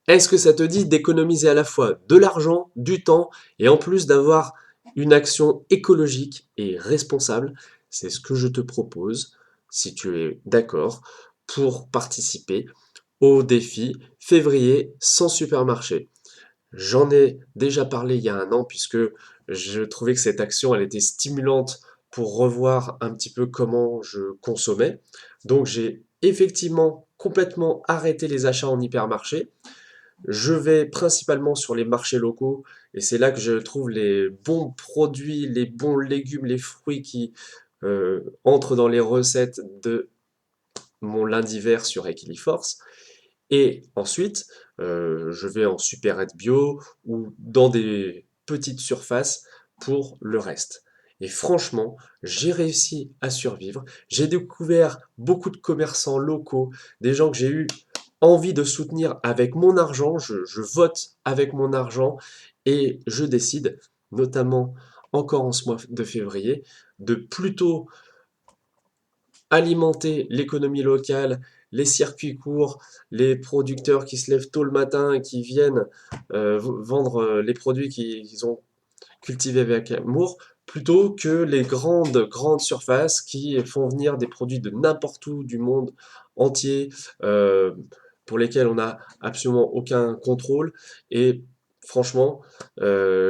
Est-ce que ça te dit d'économiser à la fois de l'argent, du temps et en plus d'avoir une action écologique et responsable? C'est ce que je te propose, si tu es d'accord, pour participer au défi février sans supermarché. J'en ai déjà parlé il y a un an puisque je trouvais que cette action, elle était stimulante pour revoir un petit peu comment je consommais. Donc j'ai effectivement complètement arrêté les achats en hypermarché. Je vais principalement sur les marchés locaux et c'est là que je trouve les bons produits, les bons légumes, les fruits qui entrent dans les recettes de mon lundi vert sur Equiliforce. Et ensuite, je vais en supérette bio ou dans des petites surfaces pour le reste. Et franchement, j'ai réussi à survivre. J'ai découvert beaucoup de commerçants locaux, des gens que j'ai eu envie de soutenir avec mon argent. Je vote avec mon argent et je décide, notamment encore en ce mois de février, de plutôt alimenter l'économie locale, les circuits courts, les producteurs qui se lèvent tôt le matin et qui viennent vendre les produits qu'ils ont cultivés avec amour, plutôt que les grandes surfaces qui font venir des produits de n'importe où du monde entier, euh, pour lesquels on n'a absolument aucun contrôle et franchement,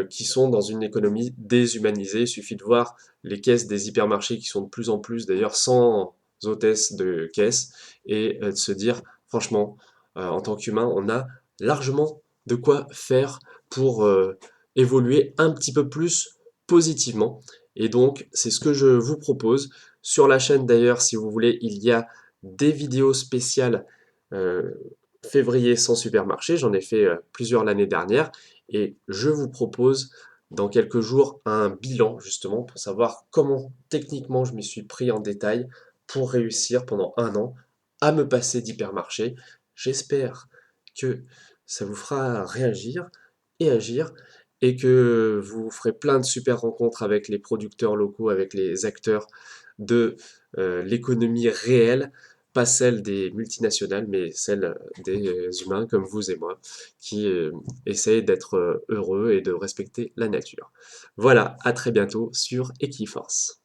qui sont dans une économie déshumanisée. Il suffit de voir les caisses des hypermarchés qui sont de plus en plus d'ailleurs sans hôtesse de caisse et de se dire franchement, en tant qu'humain, on a largement de quoi faire pour évoluer un petit peu plus positivement. Et donc, c'est ce que je vous propose. Sur la chaîne d'ailleurs, si vous voulez, il y a des vidéos spéciales euh, février sans supermarché. J'en ai fait plusieurs l'année dernière. Et je vous propose dans quelques jours un bilan justement pour savoir comment techniquement je m'y suis pris en détail pour réussir pendant un an à me passer d'hypermarché. J'espère que ça vous fera réagir et agir et que vous ferez plein de super rencontres avec les producteurs locaux, avec les acteurs de l'économie réelle, pas celle des multinationales, mais celle des humains comme vous et moi, qui essayent d'être heureux et de respecter la nature. Voilà, à très bientôt sur Equiforce.